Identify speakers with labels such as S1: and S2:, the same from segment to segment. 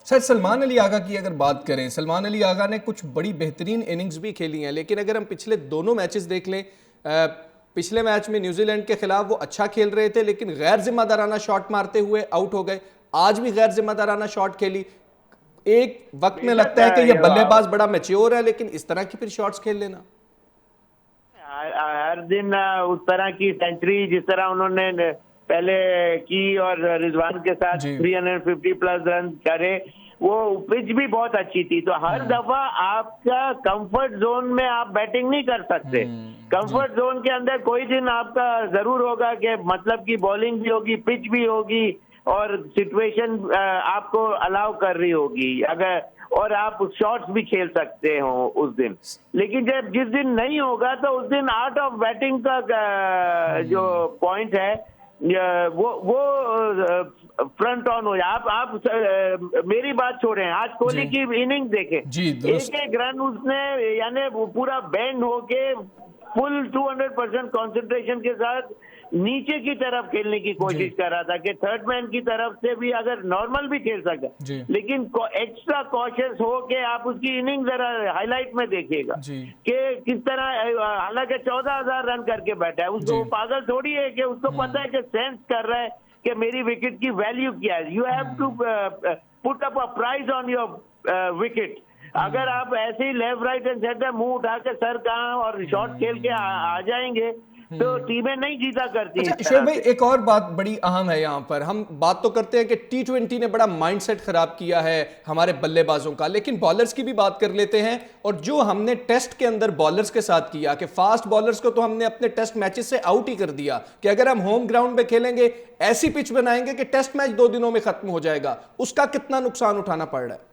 S1: Sir Salman Ali Agha की अगर बात करें, सलमान अली आगा ने कुछ बड़ी बेहतरीन इनिंग्स भी खेली हैं, लेकिन अगर हम पिछले दोनों मैचेस देख लें, पिछले मैच में न्यूजीलैंड के खिलाफ वो अच्छा खेल रहे थे लेकिन गैर जिम्मेदाराना शॉट मारते हुए आउट हो गए। आज भी गैर जिम्मेदाराना शॉट खेली। एक वक्त में लगता है कि ये बल्लेबाज बड़ा मैच्योर है, लेकिन इस तरह की फिर शॉट्स खेल लेना
S2: हर दिन उस तरह की सेंचुरी जिस तरह उन्होंने पहले की और रिजवान के साथ 350 प्लस रन करे, वो पिच भी बहुत अच्छी थी। तो हर दफा आपका कंफर्ट जोन में आप बैटिंग नहीं कर सकते। कंफर्ट जोन के अंदर कोई दिन आपका जरूर होगा कि मतलब की बॉलिंग भी होगी, पिच भी होगी और सिचुएशन आपको अलाउ कर रही होगी, अगर और आप शॉट्स भी खेल सकते हो उस दिन। लेकिन जब जिस दिन नहीं होगा तो उस दिन आर्ट ऑफ बैटिंग का जो पॉइंट है वो फ्रंट ऑन हो जाए। आप मेरी बात छोड़ें, आज कोहली की इनिंग देखें, एक एक रन उसने यानी पूरा बैंड होके फुल 200% कंसंट्रेशन के साथ नीचे की तरफ खेलने की कोशिश कर रहा था कि थर्ड मैन की तरफ से भी अगर नॉर्मल भी खेल सकता, लेकिन एक्स्ट्रा कॉशियस हो के आप उसकी इनिंग जरा हाईलाइट में देखिएगा कि किस तरह, हालांकि 14,000 रन करके बैठा है, उसको पागल थोड़ी है कि उसको पता है कि सेंस कर रहा है कि मेरी विकेट की वैल्यू क्या है। You have to put up a price on your wicket. अगर आप ऐसे ही लेफ्ट राइट एंड सेंटर मुंह उठा के सर कहाँ और शॉट खेल के आ जाएंगे तो टीमें नहीं जीता करती।
S1: अच्छा शोएब भाई, एक और बात बड़ी अहम है यहाँ पर। हम बात तो करते हैं कि T20 ने बड़ा माइंडसेट खराब किया है हमारे बल्लेबाजों का, लेकिन बॉलर्स की भी बात कर लेते हैं। और जो हमने टेस्ट के अंदर बॉलर्स के साथ किया कि फास्ट बॉलर्स को तो हमने अपने टेस्ट मैचेस से आउट ही कर दिया कि अगर हम होम ग्राउंड पे खेलेंगे ऐसी पिच बनाएंगे कि टेस्ट मैच 2 दिनों में खत्म हो जाएगा, उसका कितना नुकसान उठाना पड़ रहा है?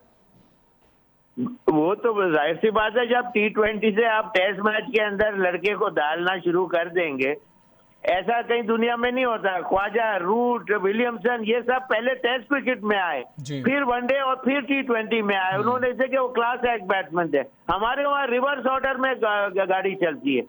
S2: वो तो जाहिर सी बात है, जब T20 से आप टेस्ट मैच के अंदर लड़के को डालना शुरू कर देंगे, ऐसा कहीं दुनिया में नहीं होता। ख्वाजा, रूट, विलियमसन ये सब पहले टेस्ट क्रिकेट में आए, फिर वनडे और फिर T20 में आए। उन्होंने जैसे कि वो क्लास एक्ट बैट्समैन थे। हमारे वहाँ रिवर्स ऑर्डर में गाड़ी चलती है।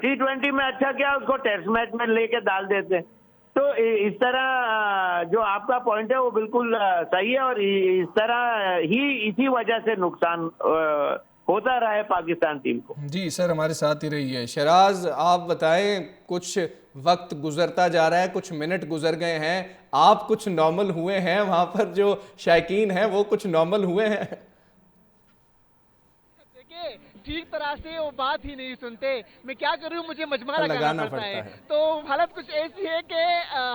S2: T20 में अच्छा क्या उसको टेस्ट मैच में लेके डाल देते। तो इस तरह जो आपका पॉइंट है वो बिल्कुल सही है और इस तरह ही इसी वजह से नुकसान होता रहा है पाकिस्तान टीम को।
S1: जी सर, हमारे साथ ही रही है। शराज, आप बताएं, कुछ वक्त गुजरता जा रहा है, कुछ मिनट गुजर गए हैं, आप कुछ नॉर्मल हुए हैं, वहां पर जो शायकीन हैं वो कुछ नॉर्मल हुए हैं?
S3: ठीक तरह से वो बात ही नहीं सुनते। मैं क्या करूं, मुझे मजमा लगाना पड़ता है। तो हालत कुछ ऐसी है कि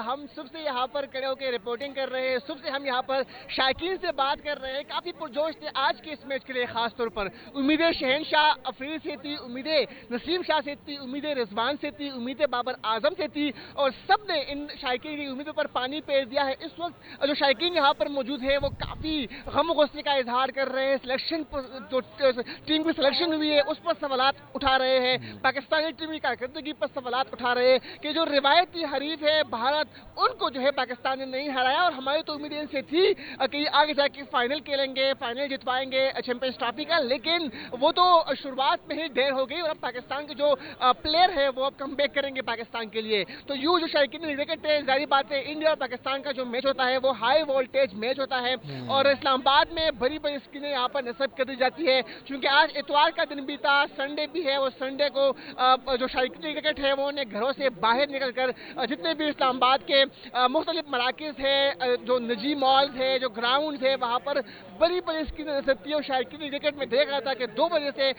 S3: हम सुबह से यहाँ पर खड़े होकर रिपोर्टिंग कर रहे हैं, सुबह से हम यहाँ पर शायकीन से बात कर रहे हैं। काफी पुरजोश थे आज के इस मैच के लिए। खास तौर पर उम्मीदें शहनशाह अफरीदी से थी, उम्मीदें नसीम शाह से थी, उम्मीदें रिजवान से थी, उम्मीदें बाबर आजम से थी और सब ने इन शायकीन की उम्मीदों पर पानी फेर दिया है। इस वक्त जो शायकीन यहाँ पर मौजूद है वो काफी गम गुस्से का इजहार कर रहे हैं। सिलेक्शन जो टीम की सिलेक्शन हुई है उस पर सवालात उठा रहे हैं, पाकिस्तानी टीम की कारकर्दगी पर सवालात उठा रहे हैं कि जो रिवायती हरीफ है भारत, उनको जो है पाकिस्तान ने नहीं हराया। और हमारी तो उम्मीद इनसे थी कि आगे जाके फाइनल खेलेंगे, फाइनल जितवाएंगे चैंपियंस ट्रॉफी का, लेकिन वो तो शुरुआत में ही देर हो गई और अब पाकिस्तान के जो प्लेयर है वो अब कमबैक करेंगे पाकिस्तान के लिए। तो यूं जो शायकीन विकेट है, जारी बात है, इंडिया और पाकिस्तान का जो मैच होता है वो हाई वोल्टेज मैच होता है और इस्लामाबाद में बड़ी बड़ी स्क्रीनें यहाँ पर नस्ब कर दी जाती है। क्योंकि आज इतवार का दिन बीता, संडे भी है, और संडे को जो शायकीन क्रिकेट है वो उन्हें घरों से बाहर निकलकर जितने भी इस्लामाबाद के मुख्तलिफ मराकिज है, जो निजी मॉल्स है, जो ग्राउंड है, वहाँ पर बड़ी बड़ी स्क्रीन नजर और शायकीन क्रिकेट में देख रहा था कि 2 बजे से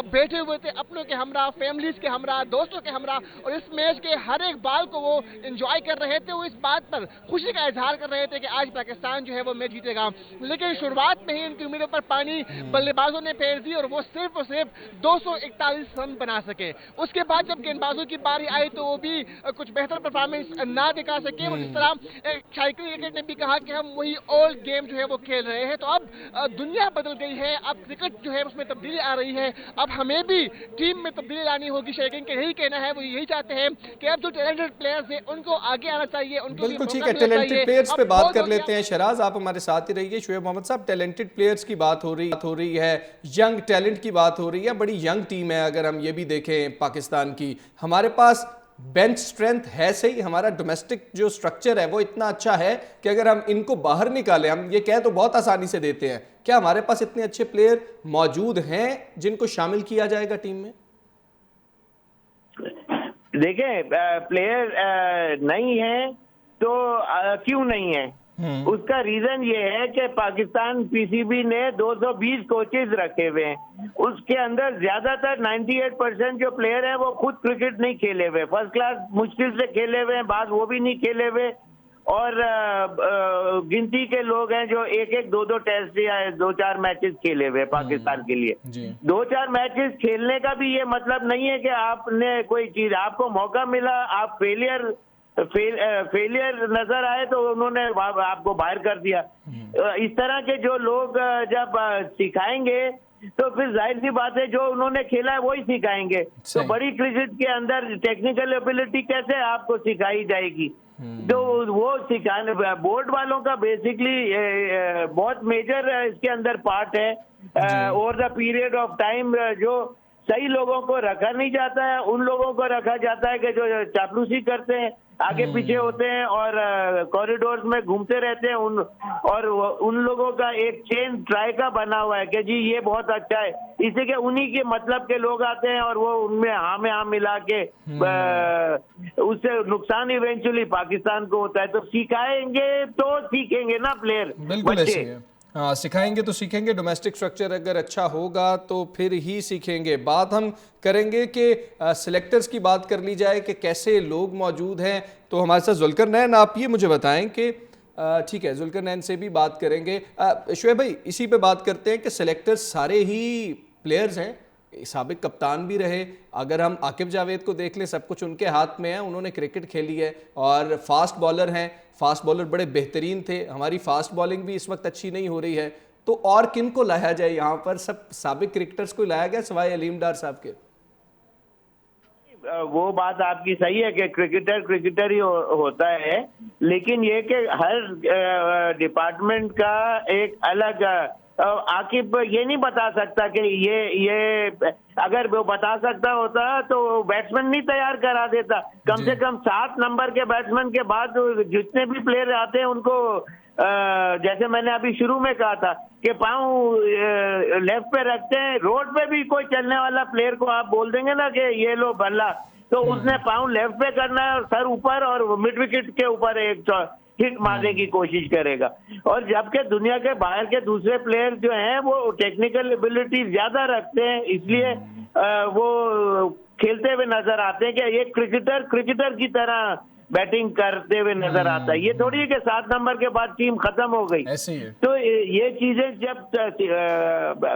S3: बैठे हुए थे अपनों के हमरा, फैमिलीज के हमरा, दोस्तों के हमरा, और इस मैच के हर एक बाल को वो एंजॉय कर रहे थे। वो इस बात पर खुशी का इजहार कर रहे थे कि आज पाकिस्तान जो है वो मैच जीतेगा। लेकिन शुरुआत में ही इनकी उम्मीदों पर पानी बल्लेबाजों ने फेर दी और वो सिर्फ और सिर्फ 241 रन बना सके। उसके बाद जब गेंदबाजों की बारी आई तो वो भी कुछ बेहतर परफॉर्मेंस ना दिखा सके। और जिस तरह शायकीन क्रिकेट ने भी कहा कि हम वही ओल्ड गेम जो है वो खेल रहे हैं। तो अब दुनिया बदल गई है, अब क्रिकेट जो है उसमें तब्दीली आ रही है, अब हमें भी टीम में तब्दीली लानी होगी। शायकीन के यही कहना है, वो यही चाहते हैं कि अब जो टैलेंटेड प्लेयर्स हैं उनको आगे आना चाहिए, उनको
S1: बिल्कुल ठीक है। टैलेंटेड प्लेयर्स पे बात कर लेते हैं। शराज, आप हमारे साथ ही रहिए। शोएब मोहम्मद साहब, टैलेंटेड प्लेयर्स की बात हो रही है, यंग टैलेंट की बात हो रही है, बड़ी यंग टीम है। अगर हम ये भी देखें पाकिस्तान की, हमारे पास बेंच स्ट्रेंथ है सही, हमारा डोमेस्टिक जो स्ट्रक्चर है वो इतना अच्छा है कि अगर हम इनको बाहर निकालें, हम ये कह तो बहुत आसानी से देते हैं, क्या हमारे पास इतने अच्छे प्लेयर मौजूद हैं जिनको शामिल किया जाएगा टीम में?
S2: देखें, प्लेयर नहीं है तो क्यों नहीं है, उसका रीजन ये है कि पाकिस्तान पीसीबी ने 220 कोचेज रखे हुए हैं, उसके अंदर ज्यादातर 98% जो प्लेयर हैं वो खुद क्रिकेट नहीं खेले हुए, फर्स्ट क्लास मुश्किल से खेले हुए हैं, बाद वो भी नहीं खेले हुए, और गिनती के लोग हैं जो एक एक दो दो टेस्ट या 2-4 मैचेस खेले हुए पाकिस्तान के लिए। 2-4 मैचेस खेलने का भी ये मतलब नहीं है कि आपने कोई चीज, आपको मौका मिला, आप फेलियर नजर आए तो उन्होंने आपको बाहर कर दिया। इस तरह के जो लोग जब सिखाएंगे तो फिर जाहिर सी बात है जो उन्होंने खेला है वही सिखाएंगे, तो बड़ी क्रिकेट के अंदर टेक्निकल एबिलिटी कैसे आपको सिखाई जाएगी? तो वो सिखाने, बोर्ड वालों का बेसिकली बहुत मेजर इसके अंदर पार्ट है। Over the period of time जो सही लोगों को रखा नहीं जाता है, उन लोगों को रखा जाता है कि जो चापलूसी करते हैं, आगे पीछे होते हैं और कॉरिडोर्स में घूमते रहते हैं, उन लोगों का एक चेन ट्राई का बना हुआ है कि जी ये बहुत अच्छा है, इसी के उन्हीं के मतलब के लोग आते हैं और वो उनमें हाँ में हाँ मिला के उससे नुकसान इवेंचुअली पाकिस्तान को होता है। तो सिखाएंगे तो सीखेंगे ना प्लेयर,
S1: बिल्कुल ऐसे है। हाँ, सिखाएंगे तो सीखेंगे, डोमेस्टिक स्ट्रक्चर अगर अच्छा होगा तो फिर ही सीखेंगे। बात हम करेंगे कि सिलेक्टर्स की बात कर ली जाए कि कैसे लोग मौजूद हैं, तो हमारे साथ जुल्कर नैन, आप ये मुझे बताएं कि ठीक है, जुल्कर नैन से भी बात करेंगे। शुएब भाई, इसी पे बात करते हैं कि सिलेक्टर्स सारे ही प्लेयर्स हैं, साबिक कप्तान भी रहे, अगर हम आकिब जावेद को देख लें सब कुछ उनके हाथ में है, उन्होंने क्रिकेट खेली है और फास्ट बॉलर हैं, फास्ट बॉलर बड़े बेहतरीन थे, हमारी फास्ट बॉलिंग भी इस वक्त अच्छी नहीं हो रही है, तो और किन को लाया जाए यहाँ पर? सब साबिक क्रिकेटर्स को लाया गया सिवाय अलीम डार साहब के?
S2: वो बात आपकी सही है कि क्रिकेटर ही होता है, लेकिन ये कि हर डिपार्टमेंट का एक अलग, आकिब ये नहीं बता सकता कि ये अगर वो बता सकता होता तो बैट्समैन नहीं तैयार करा देता, कम से कम 7 नंबर के बैट्समैन के बाद जितने भी प्लेयर आते हैं उनको जैसे मैंने अभी शुरू में कहा था कि पाँव लेफ्ट पे रखते हैं, रोड पे भी कोई चलने वाला प्लेयर को आप बोल देंगे ना कि ये लो बल्ला, तो उसने पाँव लेफ्ट पे करना है और सर ऊपर और मिड विकेट के ऊपर एक हिट मारने की कोशिश करेगा। और जबकि दुनिया के बाहर के दूसरे प्लेयर जो हैं वो टेक्निकल एबिलिटी ज्यादा रखते हैं, इसलिए वो खेलते हुए नजर आते हैं कि ये क्रिकेटर की तरह बैटिंग करते हुए नजर आता है। ये थोड़ी है कि 7 नंबर के बाद टीम खत्म हो गई,
S1: ऐसे ही है।
S2: तो ये चीजें जब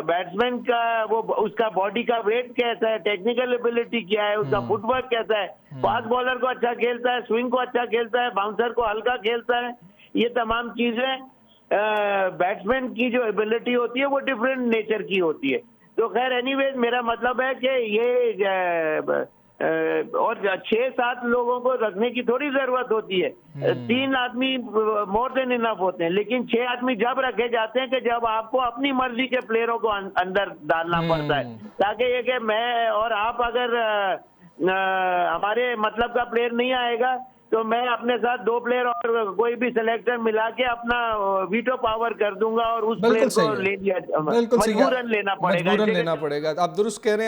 S2: बैट्समैन का वो उसका बॉडी का वेट कैसा है, टेक्निकल एबिलिटी क्या है, उसका फुटवर्क कैसा है, फास्ट बॉलर को अच्छा खेलता है, स्विंग को अच्छा खेलता है, बाउंसर को हल्का खेलता है, ये तमाम चीजें बैट्समैन की जो एबिलिटी होती है वो डिफरेंट नेचर की होती है। तो खैर एनीवेज मेरा मतलब है कि ये और 6-7 लोगों को रखने की थोड़ी जरूरत होती है, 3 आदमी मोर देन इनफ होते हैं, लेकिन 6 आदमी जब रखे जाते हैं कि जब आपको अपनी मर्जी के प्लेयरों को अंदर डालना पड़ता है, ताकि ये कि मैं और आप अगर हमारे मतलब का प्लेयर नहीं आएगा तो मैं अपने साथ 2 प्लेयर और कोई भी सिलेक्टर मिला के अपना वीटो पावर कर दूंगा और उस प्लेयर को ले लिया, मजबूरन लेना पड़ेगा।
S1: आप दुरुस्त कह रहे हैं।